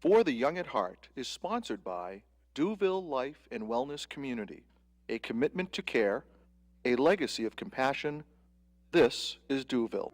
For the Young at Heart is sponsored by Duville Life and Wellness Community, a commitment to care, a legacy of compassion. This is Duville.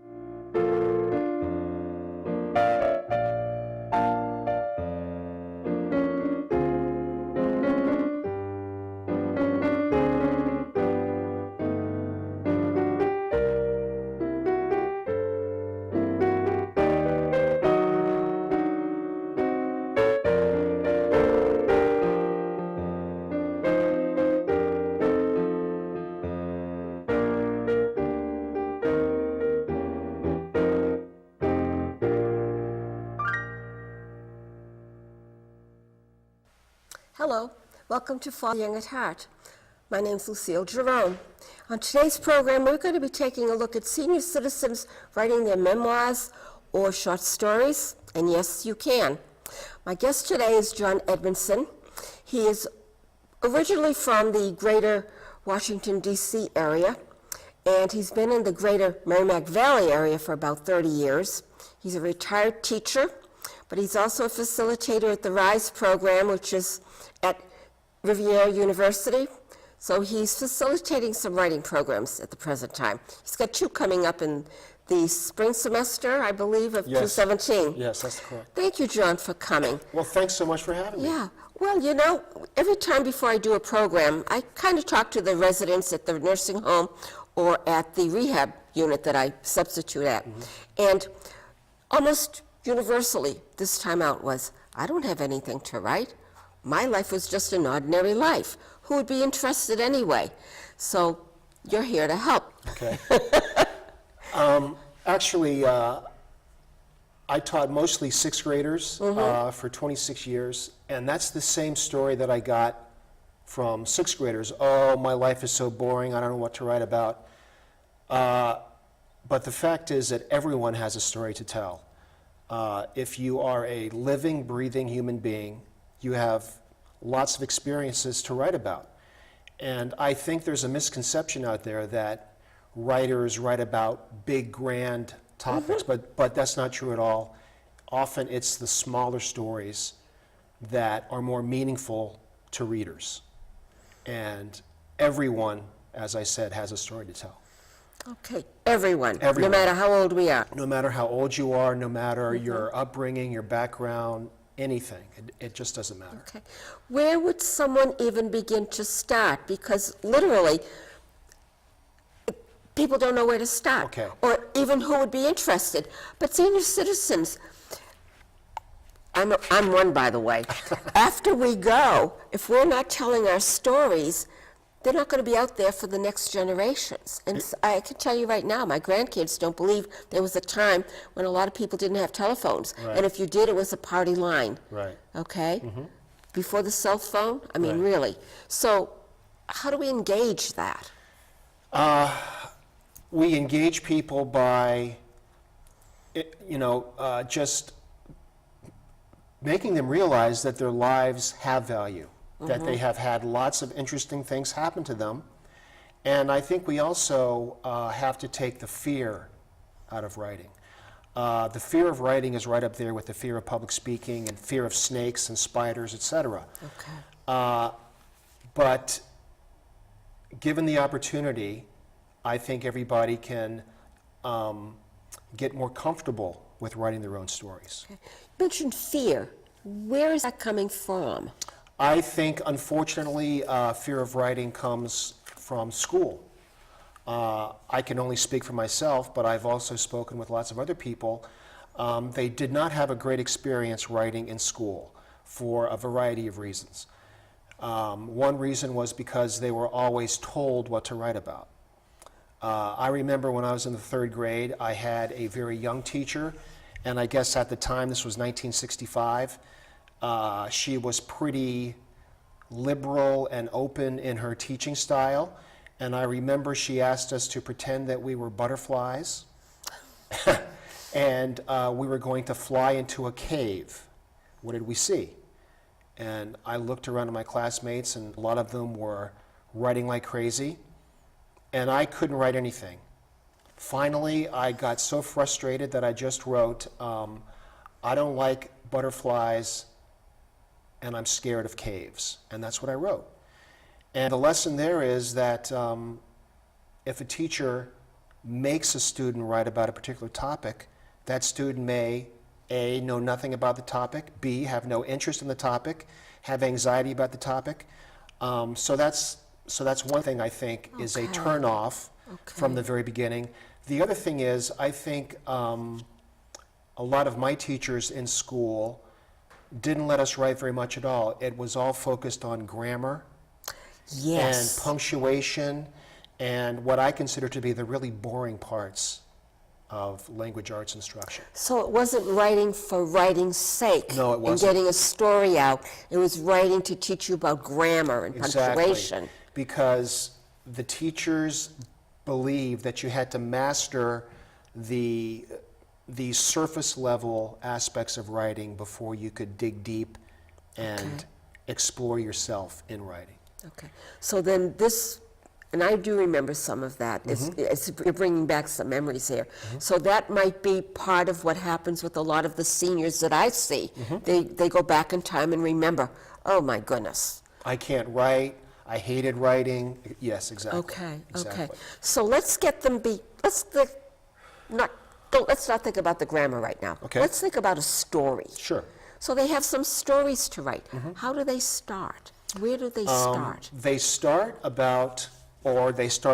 Hello, welcome to For the Young at Heart. My name's Lucille Jerome. On today's program, we're going to be taking a look at senior citizens writing their memoirs or short stories, and yes, you can. My guest today is John Edmondson. He is originally from the greater Washington, D.C. area, and he's been in the greater Merrimack Valley area for about 30 years. He's a retired teacher, but he's also a facilitator at the RISE program, which is at Riviera University. So he's facilitating some writing programs at the present time. He's got two coming up in the spring semester, I believe, of 2017. Yes, that's correct. Thank you, John, for coming. Well, thanks so much for having me. Yeah. Well, you know, every time before I do a program, I kind of talk to the residents at the nursing home or at the rehab unit that I substitute at. And almost universally this time out was, I don't have anything to write. My life was just an ordinary life. Who would be interested anyway? So you're here to help. Okay. Actually, I taught mostly sixth graders for 26 years, and that's the same story that I got from sixth graders. Oh, my life is so boring, I don't know what to write about. But the fact is that everyone has a story to tell. If you are a living, breathing human being, you have lots of experiences to write about. And I think there's a misconception out there that writers write about big, grand topics, but that's not true at all. Often it's the smaller stories that are more meaningful to readers. And everyone, as I said, has a story to tell. Okay, everyone, no Everyone. matter how old we are. No matter how old you are, no matter your upbringing, your background, anything. It just doesn't matter. Okay. Where would someone even begin to start? Because literally, people don't know where to start. Okay. Or even who would be interested. But senior citizens, I'm one, by the way. After we go, if we're not telling our stories, they're not going to be out there for the next generations. And I can tell you right now, my grandkids don't believe there was a time when a lot of people didn't have telephones. Right. And if you did, it was a party line. Right. Okay? Before the cell phone? I mean, really. So how do we engage that? We engage people by, just making them realize that their lives have value, that they have had lots of interesting things happen to them. And I think we also have to take the fear out of writing. The fear of writing is right up there with the fear of public speaking and fear of snakes and spiders, etc. Okay. But given the opportunity, I think everybody can get more comfortable with writing their own stories. Okay. You mentioned fear. Where is that coming from? I think, unfortunately, fear of writing comes from school. I can only speak for myself, but I've also spoken with lots of other people. They did not have a great experience writing in school for a variety of reasons. One reason was because they were always told what to write about. I remember when I was in the third grade, I had a very young teacher, and I guess at the time, this was 1965, she was pretty liberal and open in her teaching style. And I remember she asked us to pretend that we were butterflies and we were going to fly into a cave. What did we see? And I looked around at my classmates, and a lot of them were writing like crazy, and I couldn't write anything. Finally, I got so frustrated that I just wrote, I don't like butterflies, and I'm scared of caves. And that's what I wrote. And the lesson there is that if a teacher makes a student write about a particular topic, that student may, A, know nothing about the topic, B, have no interest in the topic, have anxiety about the topic. So that's one thing I think is a Okay. turn-off from Okay. the very beginning. The other thing is, I think a lot of my teachers in school didn't let us write very much at all. It was all focused on grammar and Yes. punctuation and what I consider to be the really boring parts of language arts instruction. So it wasn't writing for writing's sake. No, it And wasn't. getting a story out. It was writing to teach you about grammar and punctuation. Because the teachers believed that you had to master the surface level aspects of writing before you could dig deep and explore yourself in writing. Okay. So then this, and I do remember some of that. You're bringing back some memories here. So that might be part of what happens with a lot of the seniors that I see. They go back in time and remember, oh my goodness. I can't write. I hated writing. Yes, exactly. Okay, okay. Exactly. So let's get them let's not think about the grammar right now. Okay. Let's think about a story. Sure. So they have some stories to write. How do they start? Where do they start? They start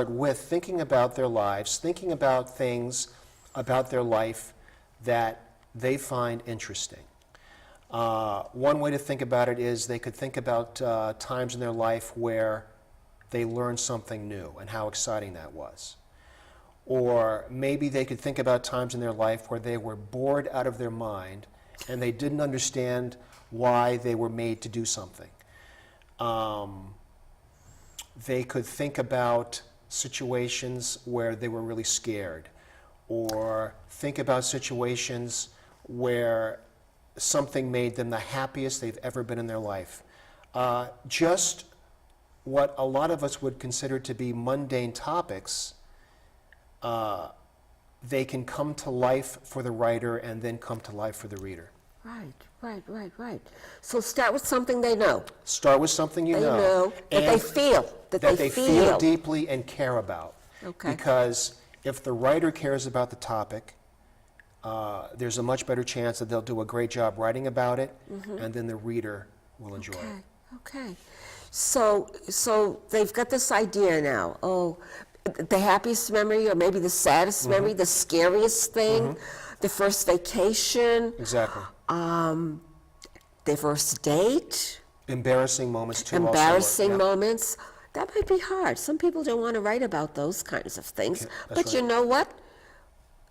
with thinking about their lives, thinking about things about their life that they find interesting. One way to think about it is they could think about times in their life where they learned something new and how exciting that was. Or maybe they could think about times in their life where they were bored out of their mind and they didn't understand why they were made to do something. They could think about situations where they were really scared, or think about situations where something made them the happiest they've ever been in their life. Just what a lot of us would consider to be mundane topics, they can come to life for the writer and then come to life for the reader. Right. So start with something they know. Start with something you They know. know, that they and feel, that they feel feel. deeply and care about. Okay. Because if the writer cares about the topic, there's a much better chance that they'll do a great job writing about it, and then the reader will enjoy it. Okay. So they've got this idea now. Oh, the happiest memory, or maybe the saddest memory, the scariest thing, the first vacation, Exactly. their first date, Embarrassing moments too. embarrassing also work. moments. That might be hard. Some people don't want to write about those kinds of things. Okay, that's But right. you know what?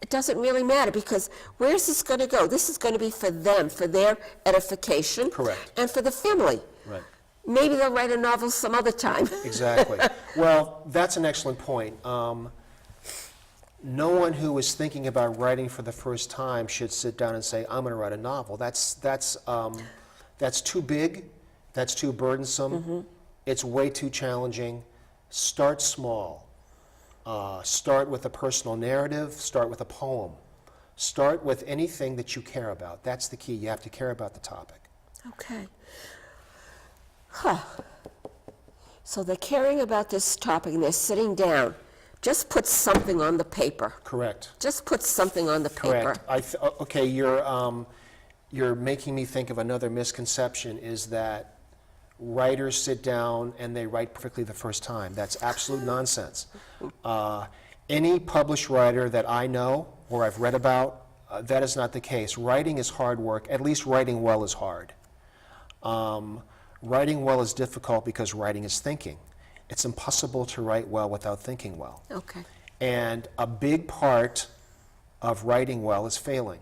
It doesn't really matter, because where's this going to go? This is going to be for them, for their edification. Correct. And for the family. Right. Maybe they'll write a novel some other time. Exactly. Well, that's an excellent point. No one who is thinking about writing for the first time should sit down and say, "I'm going to write a novel." That's too big. That's too burdensome. It's way too challenging. Start small. Start with a personal narrative. Start with a poem. Start with anything that you care about. That's the key. You have to care about the topic. Okay. So they're caring about this topic and they're sitting down. Just put something on the paper. Correct. Just put something on the paper. Correct. Okay, you're making me think of another misconception, is that writers sit down and they write perfectly the first time. That's absolute nonsense. Any published writer that I know or I've read about, that is not the case. Writing is hard work. At least writing well is hard. Writing well is difficult because writing is thinking. It's impossible to write well without thinking well. Okay. And a big part of writing well is failing.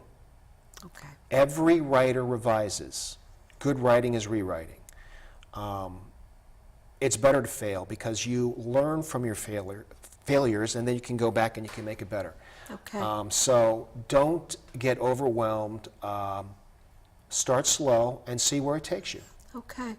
Okay. Every writer revises. Good writing is rewriting. It's better to fail because you learn from your failures, and then you can go back and you can make it better. Okay. So don't get overwhelmed. Start slow and see where it takes you. Okay.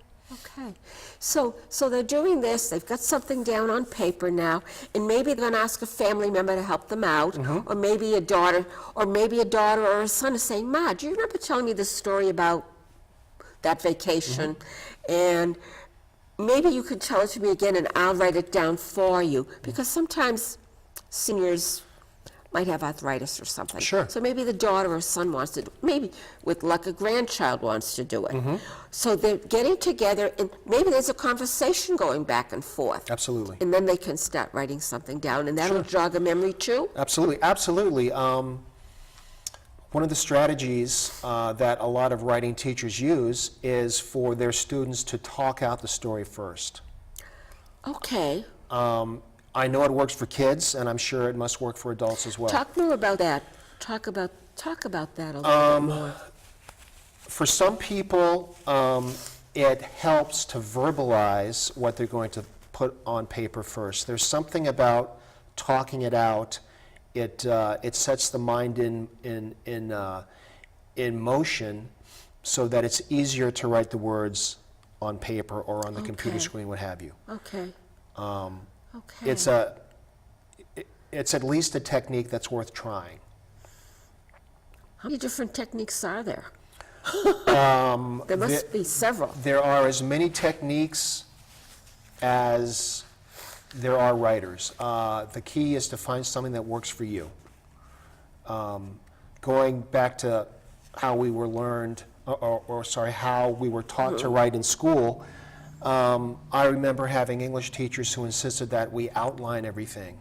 So they're doing this, they've got something down on paper now, and maybe they're gonna ask a family member to help them out, or maybe a daughter or a son is saying, "Ma, do you remember telling me this story about that vacation. And maybe you could tell it to me again and I'll write it down for you, because sometimes seniors might have arthritis or something. Sure. So maybe the daughter or son wants to, maybe with luck a grandchild wants to do it. So they're getting together and maybe there's a conversation going back and forth. Absolutely. And then they can start writing something down and that'll jog a memory too? Absolutely, absolutely. One of the strategies that a lot of writing teachers use is for their students to talk out the story first. Okay. I know it works for kids, and I'm sure it must work for adults as well. Talk more about that. Talk about that a little bit more. For some people, it helps to verbalize what they're going to put on paper first. There's something about talking it out. It sets the mind in motion so that it's easier to write the words on paper or on the computer screen, what have you. Okay. Okay. It's at least a technique that's worth trying. How many different techniques are there? There must be several. There are as many techniques as there are writers. The key is to find something that works for you. Going back to how we were how we were taught to write in school, I remember having English teachers who insisted that we outline everything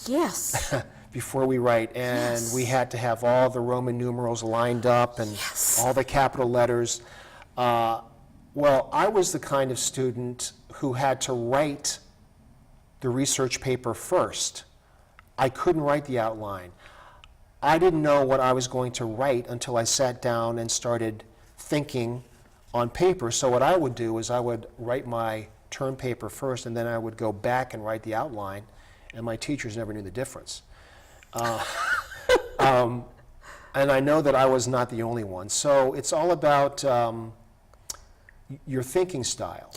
Yes. before we write, and we had to have all the Roman numerals lined up and all the capital letters. Well, I was the kind of student who had to write the research paper first. I couldn't write the outline. I didn't know what I was going to write until I sat down and started thinking on paper. So what I would do is I would write my term paper first, and then I would go back and write the outline, and my teachers never knew the difference. And I know that I was not the only one. So it's all about your thinking style.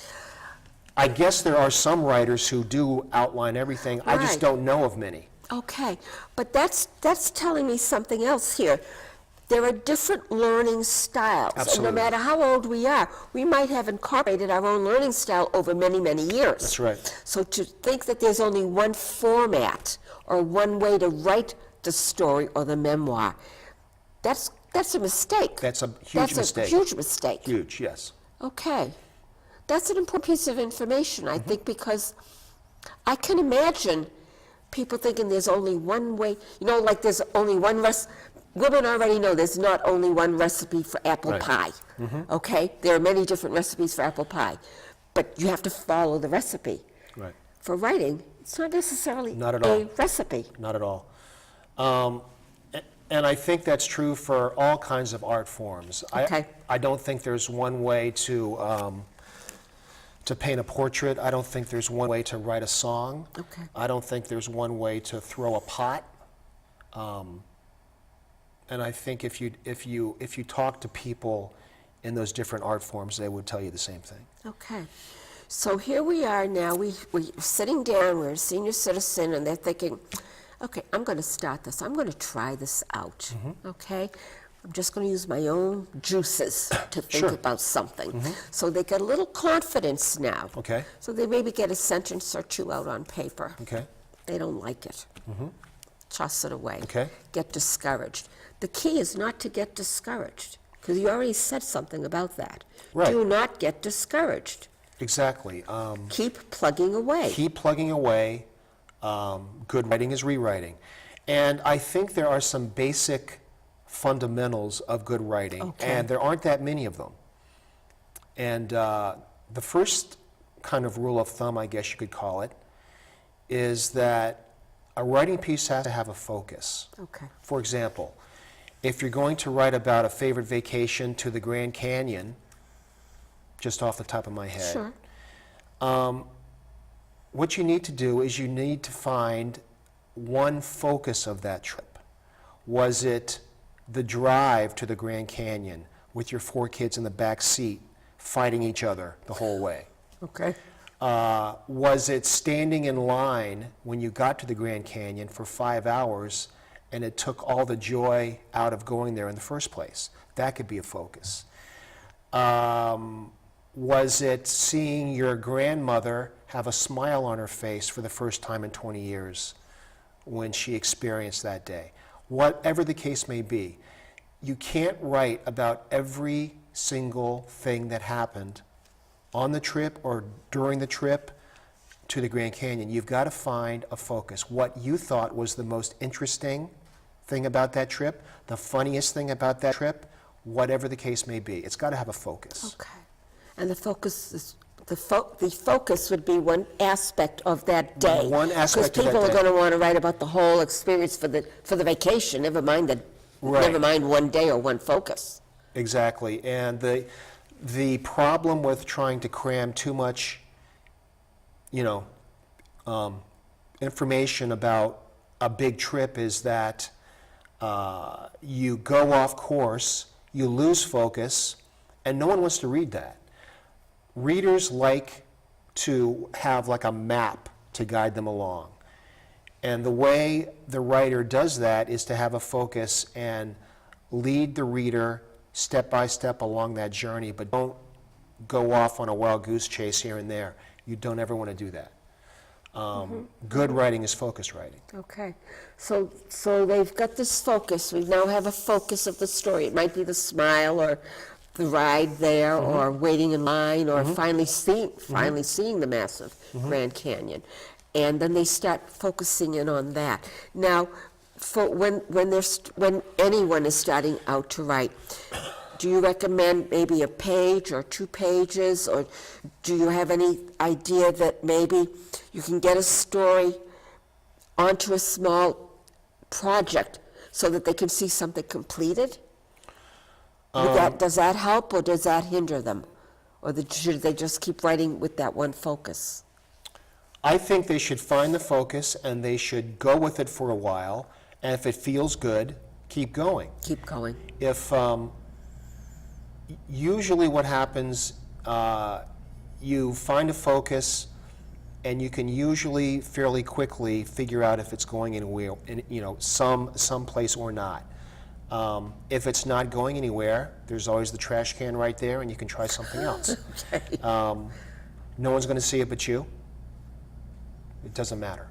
I guess there are some writers who do outline everything. I just Right. don't know of many. Okay, but that's telling me something else here. There are different learning styles. Absolutely. And no matter how old we are, we might have incorporated our own learning style over many, many years. That's right. So to think that there's only one format or one way to write the story or the memoir, that's a mistake. That's a huge mistake. That's a huge mistake. Huge, yes. Okay. That's an important piece of information, I think, because I can imagine people thinking there's only one way, like there's only one recipe. Women already know there's not only one recipe for apple Right. pie, okay? There are many different recipes for apple pie, but you have to follow the recipe. Right. For writing, it's not necessarily Not at a all. recipe. Not at all. And I think that's true for all kinds of art forms. Okay. I don't think there's one way to paint a portrait. I don't think there's one way to write a song. Okay. I don't think there's one way to throw a pot. And I think if you talk to people in those different art forms, they would tell you the same thing. Okay. So here we are now, we're sitting down, we're a senior citizen, and they're thinking, okay, I'm going to start this. I'm going to try this out, okay? I'm just going to use my own juices to think Sure. about something. So they get a little confidence now. Okay. So they maybe get a sentence or two out on paper. Okay. They don't like it. Toss it away. Okay. Get discouraged. The key is not to get discouraged, because you already said something about that. Right. Do not get discouraged. Exactly. Keep plugging away. Keep plugging away. Good writing is rewriting. And I think there are some basic fundamentals of good writing, Okay. and there aren't that many of them. And the first kind of rule of thumb, I guess you could call it, is that a writing piece has to have a focus. Okay. For example, if you're going to write about a favorite vacation to the Grand Canyon, just off the top of my head, Sure. what you need to do is you need to find one focus of that trip. Was it the drive to the Grand Canyon with your 4 kids in the back seat fighting each other the whole way? Okay. Was it standing in line when you got to the Grand Canyon for 5 hours and it took all the joy out of going there in the first place? That could be a focus. Was it seeing your grandmother have a smile on her face for the first time in 20 years when she experienced that day? Whatever the case may be, you can't write about every single thing that happened on the trip or during the trip to the Grand Canyon. You've got to find a focus. What you thought was the most interesting thing about that trip, the funniest thing about that trip, whatever the case may be. It's got to have a focus. Okay. And the focus is, the focus would be one aspect of that day. One aspect of that Because people day. are going to want to write about the whole experience for the vacation, never mind Right. one day or one focus. Exactly. And the problem with trying to cram too much, information about a big trip is that you go off course, you lose focus, and no one wants to read that. Readers like to have like a map to guide them along. And the way the writer does that is to have a focus and lead the reader step by step along that journey, but don't go off on a wild goose chase here and there. You don't ever want to do that. Good writing is focus writing. Okay. So they've got this focus. We now have a focus of the story. It might be the smile or the ride there or waiting in line or finally seeing the massive Grand Canyon. And then they start focusing in on that. Now, for when anyone is starting out to write, do you recommend maybe a page or 2 pages, or do you have any idea that maybe you can get a story onto a small project so that they can see something completed? Does that help, or does that hinder them? Or should they just keep writing with that one focus? I think they should find the focus and they should go with it for a while, and if it feels good, keep going. Keep going. If usually what happens, you find a focus, and you can usually fairly quickly figure out if it's going anywhere, some place or not. If it's not going anywhere, there's always the trash can right there, and you can try something else. Okay. No one's going to see it but you. It doesn't matter.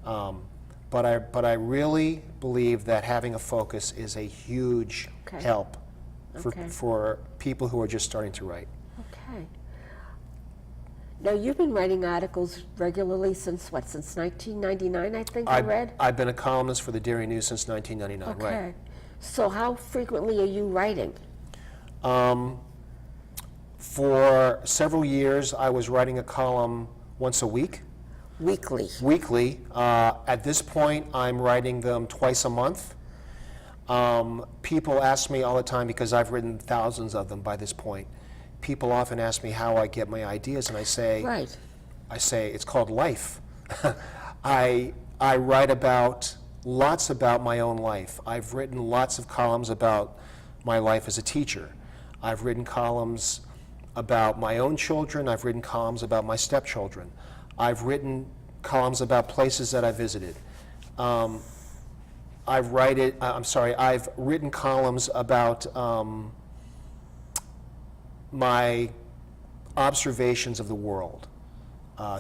But I really believe that having a focus is a huge Okay. help Okay. for people who are just starting to write. Okay. Now, you've been writing articles regularly since what? Since 1999, I think I read? I've been a columnist for the Dairy News since 1999, right? Okay. So how frequently are you writing? For several years, I was writing a column once a week. Weekly. Weekly. At this point, I'm writing them twice a month. People ask me all the time, because I've written thousands of them by this point. People often ask me how I get my ideas, and I say, Right. it's called life. I write lots about my own life. I've written lots of columns about my life as a teacher. I've written columns about my own children. I've written columns about my stepchildren. I've written columns about places that I visited. I've written columns about my observations of the world,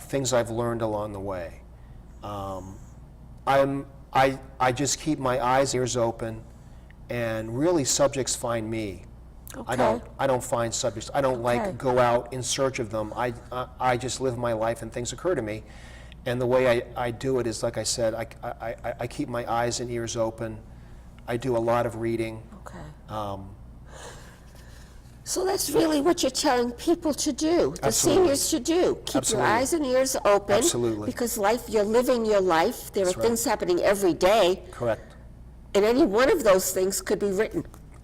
things I've learned along the way. I just keep my eyes and ears open, and really subjects find me. Okay. I don't find subjects. I don't Okay. go out in search of them. I just live my life and things occur to me. And the way I do it is, like I said, I keep my eyes and ears open. I do a lot of reading. Okay. So that's really what you're telling people to do, the Absolutely. seniors to do. Keep Absolutely. your eyes and ears open. Absolutely. Because you're living your life. There That's are right. things happening every day, Correct. and any one of those things could be written,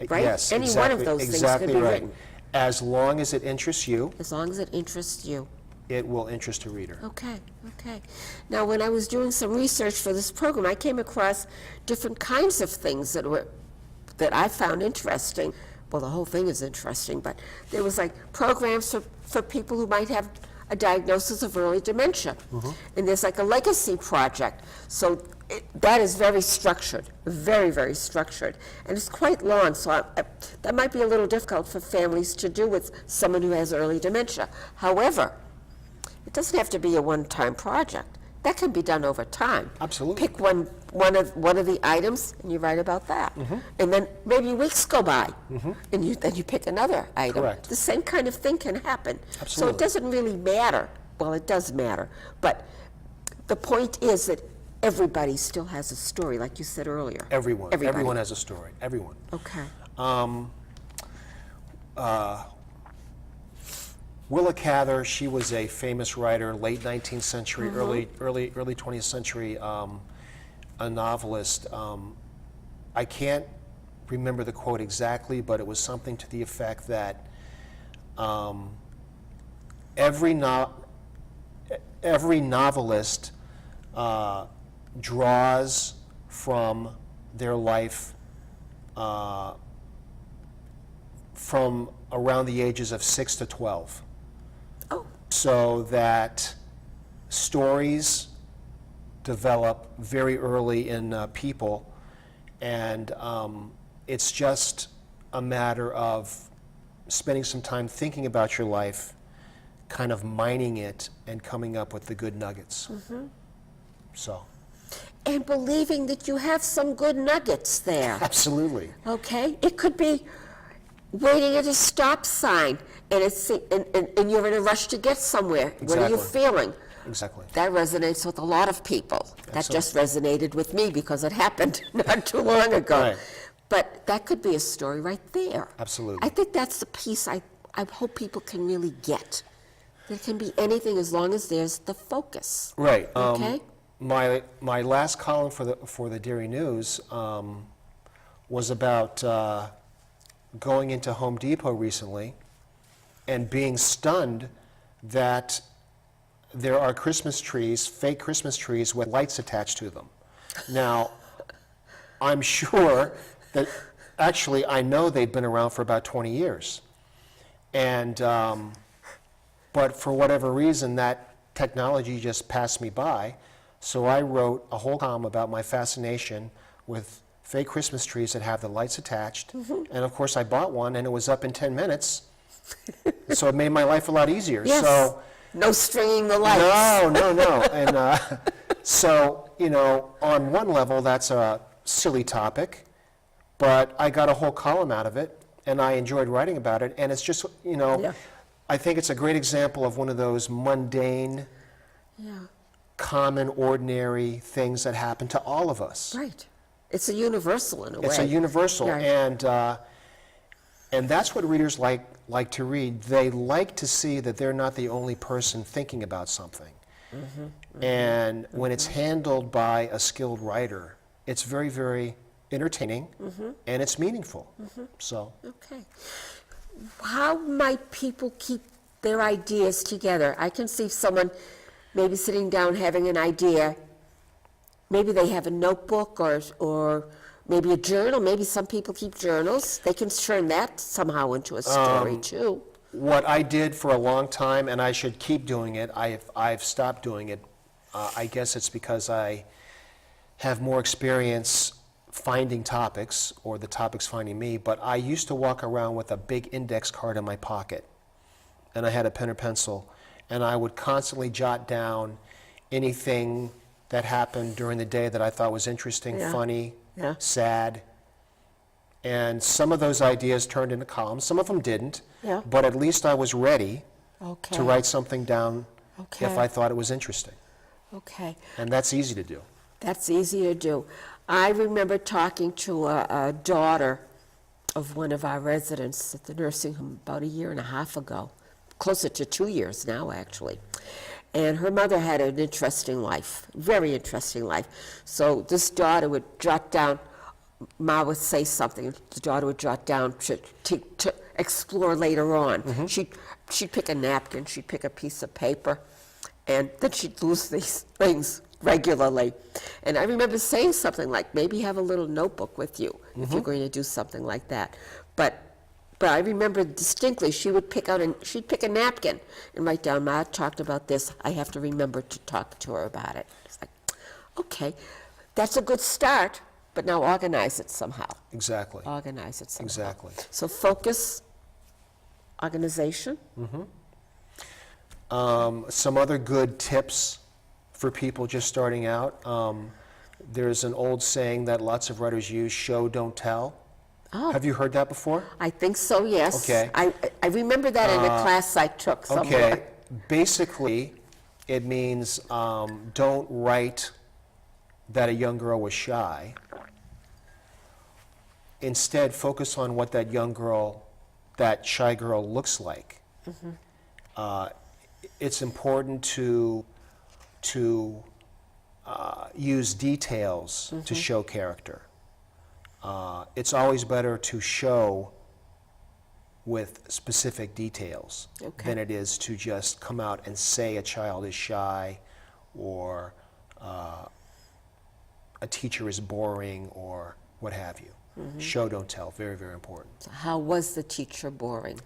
right? Yes, Any exactly, one of those exactly things could be right. written, As long as it interests you, as long as it interests you. it will interest a reader. Okay, okay. Now, when I was doing some research for this program, I came across different kinds of things that I found interesting. Well, the whole thing is interesting, but there was like programs for people who might have a diagnosis of early dementia. And there's like a legacy project. So that is very structured, very, very structured. And it's quite long, so that might be a little difficult for families to do with someone who has early dementia. However, it doesn't have to be a one-time project. That can be done over time. Absolutely. Pick one of the items and you write about that. And then maybe weeks go by and then you pick another item. Correct. The same kind of thing can happen. So Absolutely. it doesn't really matter. Well, it does matter. But the point is that everybody still has a story, like you said earlier. Everyone. Everybody. Everyone has a story. Everyone. Okay. Willa Cather, she was a famous writer, late 19th century, early 20th century, a novelist. I can't remember the quote exactly, but it was something to the effect that every novelist draws from their life from around the ages of 6 to 12. Oh, So that stories develop very early in people, and it's just a matter of spending some time thinking about your life, kind of mining it, and coming up with the good nuggets. So, and believing that you have some good nuggets there. absolutely. Okay? It could be waiting at a stop sign and and you're in a rush to get somewhere. What are you Exactly. feeling? Exactly. That resonates with a lot of people. That Absolutely. just resonated with me because it happened not too long ago. Right. But that could be a story right there. Absolutely. I think that's the piece I hope people can really get. There can be anything as long as there's the focus. Right. Okay? My last column for the Derry News was about going into Home Depot recently and being stunned that there are Christmas trees, fake Christmas trees with lights attached to them. Now, I'm sure that actually I know they've been around for about 20 years. And but for whatever reason, that technology just passed me by. So I wrote a whole column about my fascination with fake Christmas trees that have the lights attached. And of course, I bought one, and it was up in 10 minutes. So it made my life a lot easier. Yes. So No stringing the lights. no. And so, on one level, that's a silly topic, but I got a whole column out of it, and I enjoyed writing about it. And it's just, Yeah. I think it's a great example of one of those mundane, Yeah. common, ordinary things that happen to all of us. Right. It's a universal in a way. It's a universal, Right. and that's what readers like to read. They like to see that they're not the only person thinking about something. And when it's handled by a skilled writer, it's very, very entertaining, and it's meaningful. So, Okay. How might people keep their ideas together? I can see someone maybe sitting down having an idea. Maybe they have a notebook or maybe a journal. Maybe some people keep journals. They can turn that somehow into a story too. what I did for a long time, and I should keep doing it, I've stopped doing it. I guess it's because I have more experience finding topics, or the topics finding me, but I used to walk around with a big index card in my pocket, and I had a pen or pencil, and I would constantly jot down anything that happened during the day that I thought was interesting, Yeah. funny, Yeah. sad. And some of those ideas turned into columns, some of them didn't, Yeah. but at least I was ready Okay. to write something down Okay. if I thought it was interesting. Okay. And that's easy to do. That's easy to do. I remember talking to a daughter of one of our residents at the nursing home about a year and a half ago, closer to 2 years now, actually. And her mother had an interesting life, very interesting life. So this daughter would jot down, Ma would say something, and the daughter would jot down to explore later on. She'd pick a napkin, she'd pick a piece of paper, and then she'd lose these things regularly. And I remember saying something like, maybe have a little notebook with you if you're going to do something like that. But But I remember distinctly, she'd pick a napkin and write down, Ma talked about this, I have to remember to talk to her about it. It's like, okay, that's a good start, but now organize it somehow. Exactly. Organize it somehow. Exactly. So focus, organization. Some other good tips for people just starting out. There's an old saying that lots of writers use, show, don't tell. Oh. Have you heard that before? I think so, yes. Okay. I remember that in a class I took somewhere. Okay. Basically, it means don't write that a young girl was shy. Instead, focus on what that shy girl looks like. It's important to use details to show character. It's always better to show with specific details than it is to just come out and say a child is shy or a teacher is boring or what have you. Show, don't tell. Very, very important. So how was the teacher boring?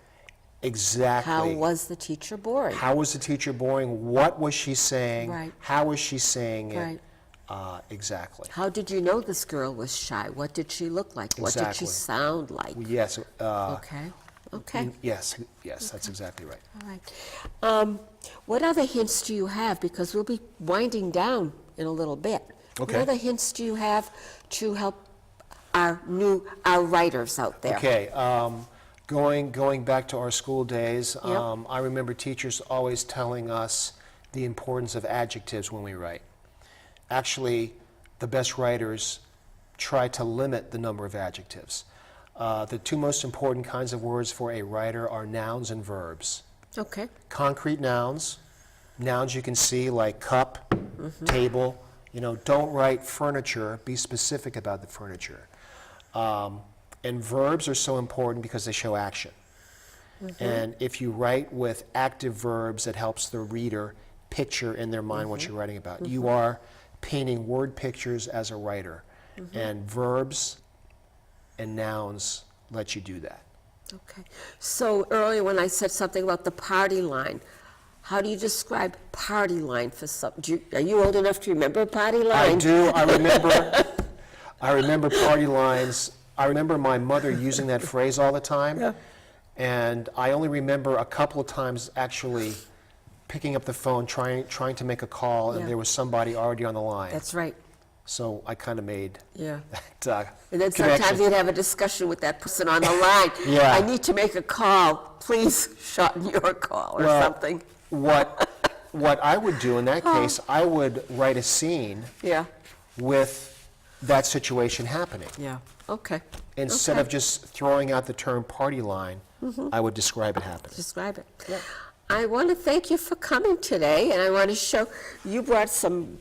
Exactly. How was the teacher boring? How was the teacher boring? What was she saying? Right. How was she saying it? Right. Exactly. How did you know this girl was shy? What did she look like? What did she Exactly. sound like? Yes. Okay. Yes. That's exactly right. All right. What other hints do you have? Because we'll be winding down in a little bit. Okay. What other hints do you have to help our writers out there? Okay. Going back to our school days, Yep. I remember teachers always telling us the importance of adjectives when we write. Actually, the best writers try to limit the number of adjectives. The two most important kinds of words for a writer are nouns and verbs. Okay. Concrete nouns you can see like cup, table. Don't write furniture, be specific about the furniture. And verbs are so important because they show action. And if you write with active verbs, it helps the reader picture in their mind what you're writing about. You are painting word pictures as a writer, and verbs and nouns let you do that. Okay. So earlier when I said something about the party line, how do you describe party line for some? Are you old enough to remember party line? I do. I remember party lines. I remember my mother using that phrase all the time. Yeah. And I only remember a couple of times actually picking up the phone, trying to make a call, and Yeah. there was somebody already on the line. That's right. So I kind of made Yeah. that And then connection. sometimes you'd have a discussion with that person on the line. Yeah. I need to make a call. Please shorten your call or Well, something. What I would do in that case, I would write a scene Yeah. with that situation happening. Yeah. Okay. Instead Okay. of just throwing out the term party line, I would describe it happening. Describe it. I want to thank you for coming today, and I want to show you brought some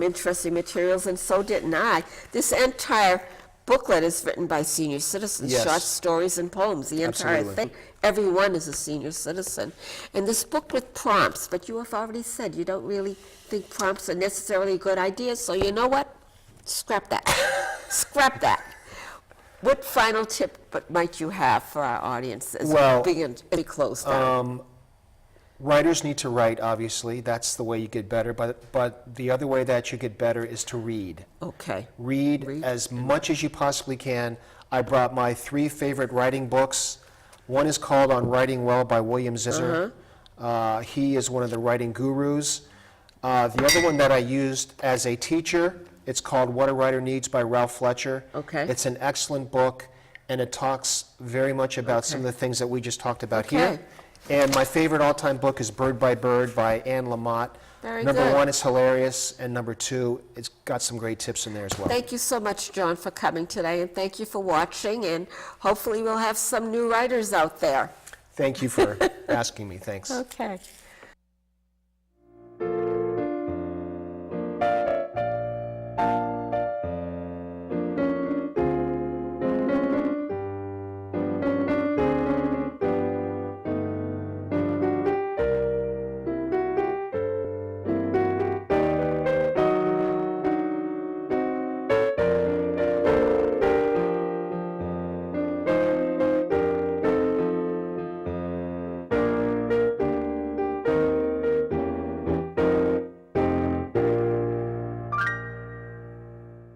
interesting materials, and so didn't I. This entire booklet is written by senior citizens, Yes. short stories and poems, the entire Absolutely. thing. Everyone is a senior citizen. And this book with prompts, but you have already said you don't really think prompts are necessarily a good idea, so you know what? Scrap that. Scrap that. What final tip might you have for our audience as Well, we close down? Writers need to write, obviously. That's the way you get better. But the other way that you get better is to read. Okay. Read as much as you possibly can. I brought my 3 favorite writing books. One is called On Writing Well by William Zisser. He is one of the writing gurus. The other one that I used as a teacher, it's called What a Writer Needs by Ralph Fletcher. Okay. It's an excellent book, and it talks very much about some of the things that we just talked about here. Okay. And my favorite all-time book is Bird by Bird by Anne Lamott. Very Number good. 1, it's hilarious, and number 2, it's got some great tips in there as well. Thank you so much, John, for coming today, and thank you for watching, and hopefully we'll have some new writers out there. Thank you for asking me. Thanks. Okay.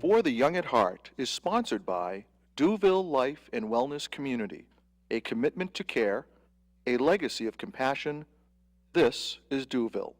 For the Young at Heart is sponsored by Duville Life and Wellness Community, a commitment to care, a legacy of compassion. This is Duville.